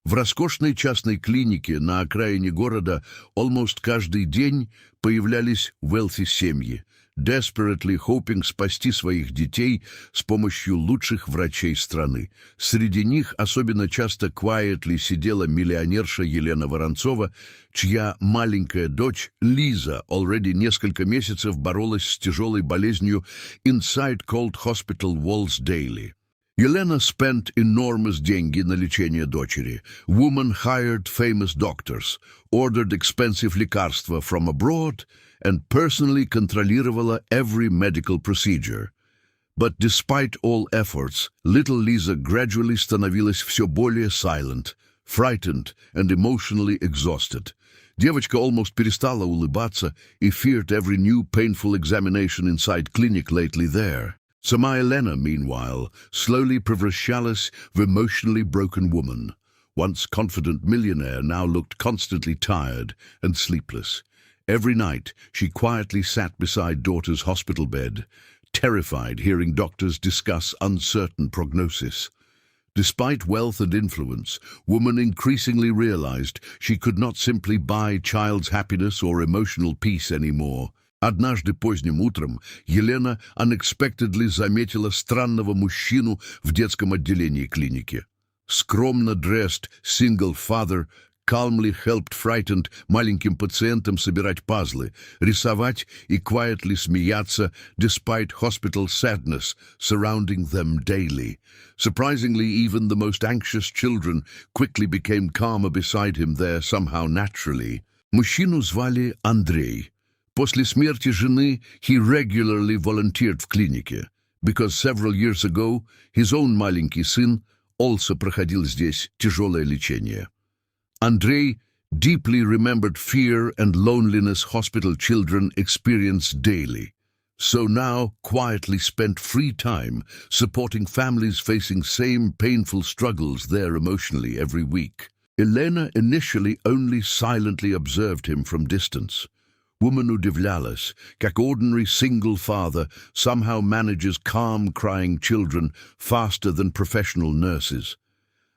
В роскошной частной клинике на окраине города almost каждый день появлялись wealthy семьи, desperately hoping спасти своих детей с помощью лучших врачей страны. Среди них особенно часто quietly сидела миллионерша Елена Воронцова, чья маленькая дочь Лиза already несколько месяцев боролась с тяжелой болезнью inside cold hospital walls daily. Елена spent enormous деньги на лечение дочери. Woman hired famous doctors, ordered expensive лекарства from abroad, and personally контролировала every medical procedure. But despite all efforts, little Lisa gradually становилась все более silent, frightened, and emotionally exhausted. Девочка almost перестала улыбаться и feared every new painful examination inside clinic lately there. Сама Елена, meanwhile, slowly превращалась в emotionally broken woman. Once confident millionaire now looked constantly tired and sleepless. Every night she quietly sat beside daughter's hospital bed, terrified hearing doctors discuss uncertain prognosis. Despite wealth and influence, woman increasingly realized she could not simply buy child's happiness or emotional peace anymore. Однажды поздним утром Елена unexpectedly заметила странного мужчину в детском отделении клиники. Скромно dressed single father calmly helped frightened маленьким пациентам собирать пазлы, рисовать и quietly смеяться despite hospital sadness surrounding them daily. Surprisingly, even the most anxious children quickly became calmer beside him there somehow naturally. Мужчину звали Андрей. После смерти жены he regularly volunteered в клинике, because several years ago his own маленький сын also проходил здесь тяжелое лечение. Андрей deeply remembered fear and loneliness hospital children experience daily, so now quietly spent free time supporting families facing same painful struggles there emotionally every week. Elena initially only silently observed him from distance. Woman удивлялась, как ordinary single father somehow manages calm crying children faster than professional nurses.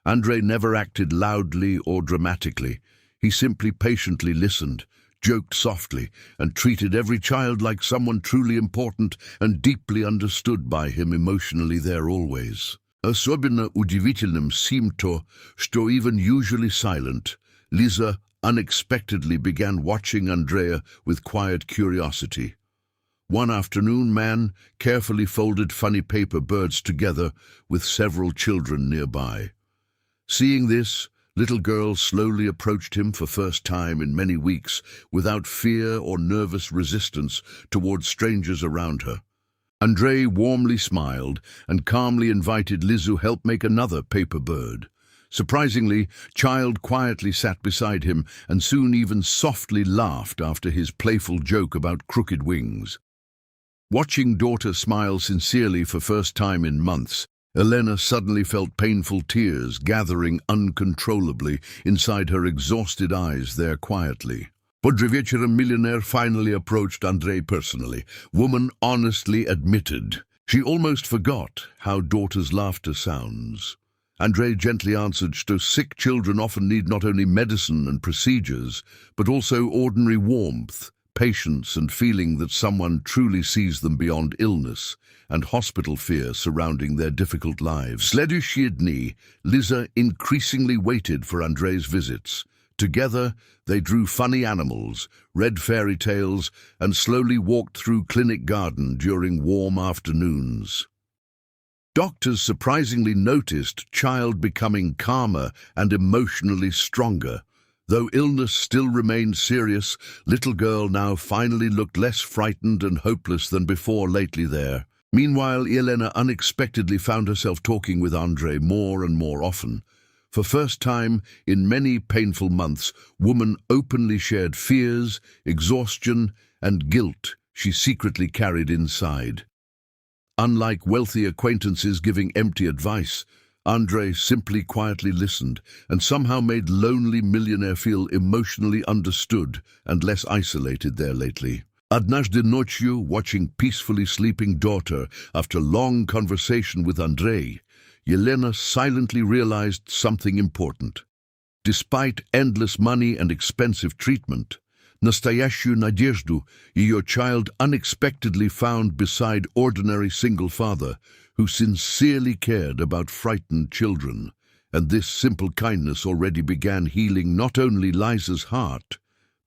Andrei never acted loudly or dramatically. He simply patiently listened, joked softly, and treated every child like someone truly important and deeply understood by him emotionally there always. Особенно удивительным seemed to, что even usually silent, Lisa unexpectedly began watching Andrea with quiet curiosity. One afternoon, man carefully folded funny paper birds together with several children nearby. Seeing this, little girl slowly approached him for first time in many weeks without fear or nervous resistance towards strangers around her. Andrei warmly smiled and calmly invited Lizu help make another paper bird. Surprisingly, child quietly sat beside him and soon even softly laughed after his playful joke about crooked wings. Watching daughter smile sincerely for first time in months, Elena suddenly felt painful tears gathering uncontrollably inside her exhausted eyes there quietly. Под вечером millionaire finally approached Andrei personally. Woman honestly admitted she almost forgot how daughter's laughter sounds. Andrei gently answered that sick children often need not only medicine and procedures, but also ordinary warmth, patience, and feeling that someone truly sees them beyond illness and hospital fear surrounding their difficult lives. Следующие дни, Liza increasingly waited for Andrei's visits. Together, they drew funny animals, read fairy tales, and slowly walked through clinic garden during warm afternoons. Doctors surprisingly noticed child becoming calmer and emotionally stronger. Though illness still remained serious, little girl now finally looked less frightened and hopeless than before lately there. Meanwhile, Elena unexpectedly found herself talking with Andrei more and more often. For first time in many painful months, woman openly shared fears, exhaustion, and guilt she secretly carried inside. Unlike wealthy acquaintances giving empty advice, Andrei simply quietly listened and somehow made lonely millionaire feel emotionally understood and less isolated there lately. Однажды ночью, watching peacefully sleeping daughter after long conversation with Andrei, Елена silently realized something important. Despite endless money and expensive treatment, настоящую надежду ее child unexpectedly found beside ordinary single father who sincerely cared about frightened children. And this simple kindness already began healing not only Liza's heart,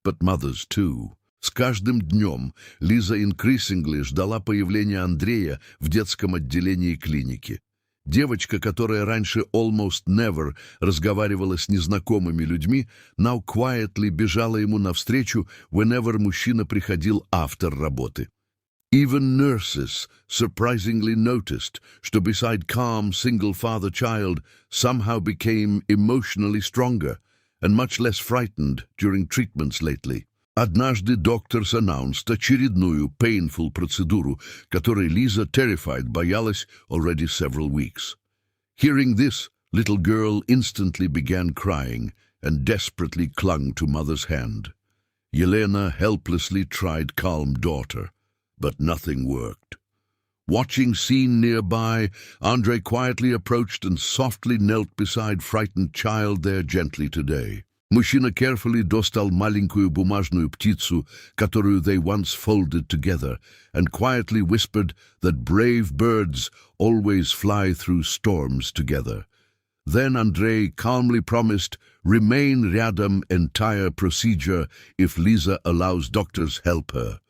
but mother's too. С каждым днем Лиза increasingly ждала появления Андрея в детском отделении клиники. Девочка, которая раньше almost never разговаривала с незнакомыми людьми, now quietly бежала ему навстречу whenever мужчина приходил after работы. Even nurses surprisingly noticed что beside calm single-father child somehow became emotionally stronger and much less frightened during treatments lately. Однажды doctors announced очередную painful процедуру, которой Лиза terrified боялась already several weeks. Hearing this, little girl instantly began crying and desperately clung to mother's hand. Yelena helplessly tried calm daughter, but nothing worked. Watching scene nearby, Andrei quietly approached and softly knelt beside frightened child there gently today. Мужчина carefully достал маленькую бумажную птицу, которую they once folded together, and quietly whispered that brave birds always fly through storms together. Then Andrei calmly promised, remain rядом entire procedure if Lisa allows doctors help her.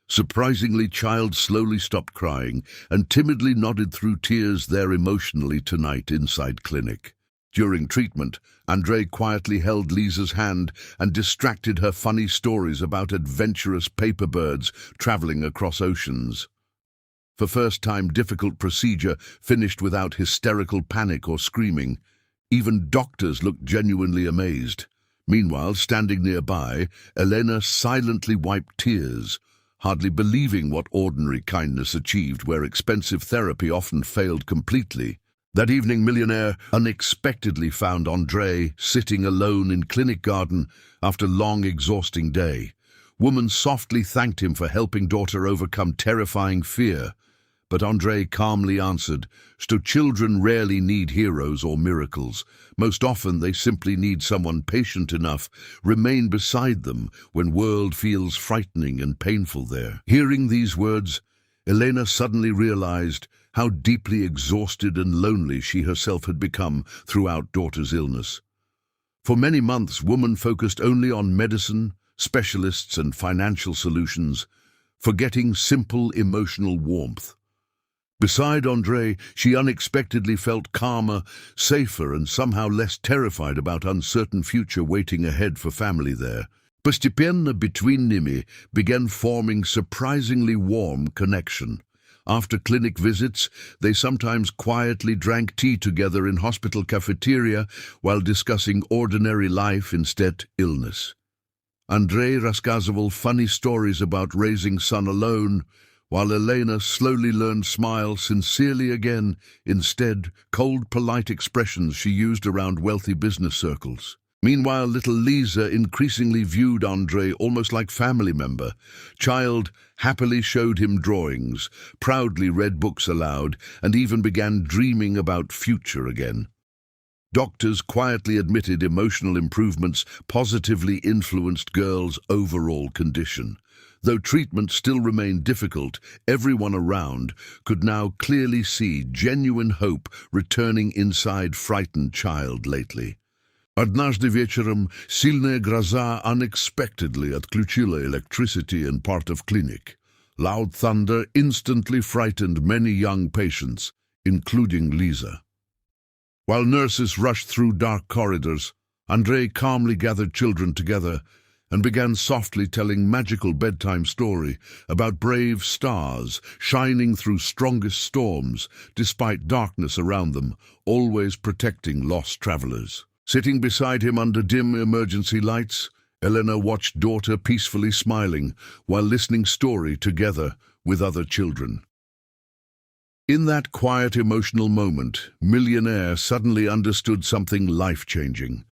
Surprisingly, child slowly stopped crying and timidly nodded through tears there emotionally tonight inside clinic. During treatment, Andrei quietly held Lisa's hand and distracted her funny stories about adventurous paper birds traveling across oceans. For first-time difficult procedure finished without hysterical panic or screaming. Even doctors looked genuinely amazed. Meanwhile, standing nearby, Elena silently wiped tears, hardly believing what ordinary kindness achieved where expensive therapy often failed completely. That evening, Millionaire unexpectedly found Andrei sitting alone in clinic garden after long, exhausting day. Woman softly thanked him for helping daughter overcome terrifying fear. But Andrei calmly answered, что children rarely need heroes or miracles. Most often they simply need someone patient enough, remain beside them when world feels frightening and painful there. Hearing these words, Elena suddenly realized how deeply exhausted and lonely she herself had become throughout daughter's illness. For many months, woman focused only on medicine, specialists, and financial solutions, forgetting simple emotional warmth. Beside Andrei, she unexpectedly felt calmer, safer, and somehow less terrified about uncertain future waiting ahead for family there. Постепенно between nimi began forming surprisingly warm connection. After clinic visits, they sometimes quietly drank tea together in hospital cafeteria while discussing ordinary life instead illness. Andrei рассказывал funny stories about raising son alone, while Elena slowly learned smile sincerely again, instead cold, polite expressions she used around wealthy business circles. Meanwhile, little Lisa increasingly viewed Andrei almost like family member. Child happily showed him drawings, proudly read books aloud, and even began dreaming about future again. Doctors quietly admitted emotional improvements positively influenced girls' overall condition. Though treatment still remained difficult, everyone around could now clearly see genuine hope returning inside frightened child lately. Однажды вечером сильная гроза unexpectedly отключила electricity in part of clinic. Loud thunder instantly frightened many young patients, including Lisa. While nurses rushed through dark corridors, Andrei calmly gathered children together and began softly telling magical bedtime story about brave stars shining through strongest storms despite darkness around them, always protecting lost travelers. Sitting beside him under dim emergency lights, Elena watched daughter peacefully smiling while listening story together with other children. In that quiet emotional moment, Millionaire suddenly understood something life-changing.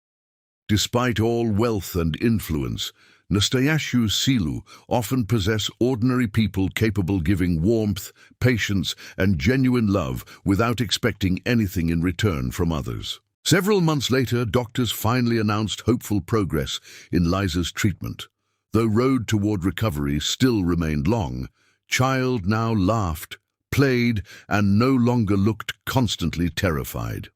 Despite all wealth and influence, настоящую силу often possess ordinary people capable giving warmth, patience, and genuine love without expecting anything in return from others. Several months later, doctors finally announced hopeful progress in Liza's treatment. Though road toward recovery still remained long, child now laughed, played, and no longer looked constantly terrified.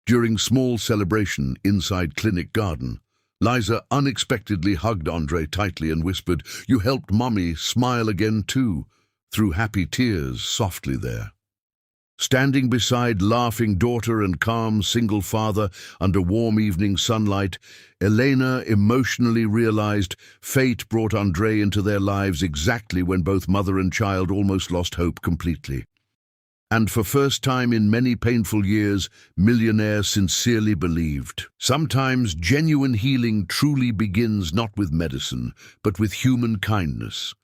During small celebration inside clinic garden, Liza unexpectedly hugged Andre tightly and whispered, "You helped Mommy smile again too," through happy tears softly there. Standing beside laughing daughter and calm single father under warm evening sunlight, Elena emotionally realized fate brought Andre into their lives exactly when both mother and child almost lost hope completely. And for first time in many painful years, Millionaire sincerely believed. Sometimes genuine healing truly begins not with medicine, but with human kindness.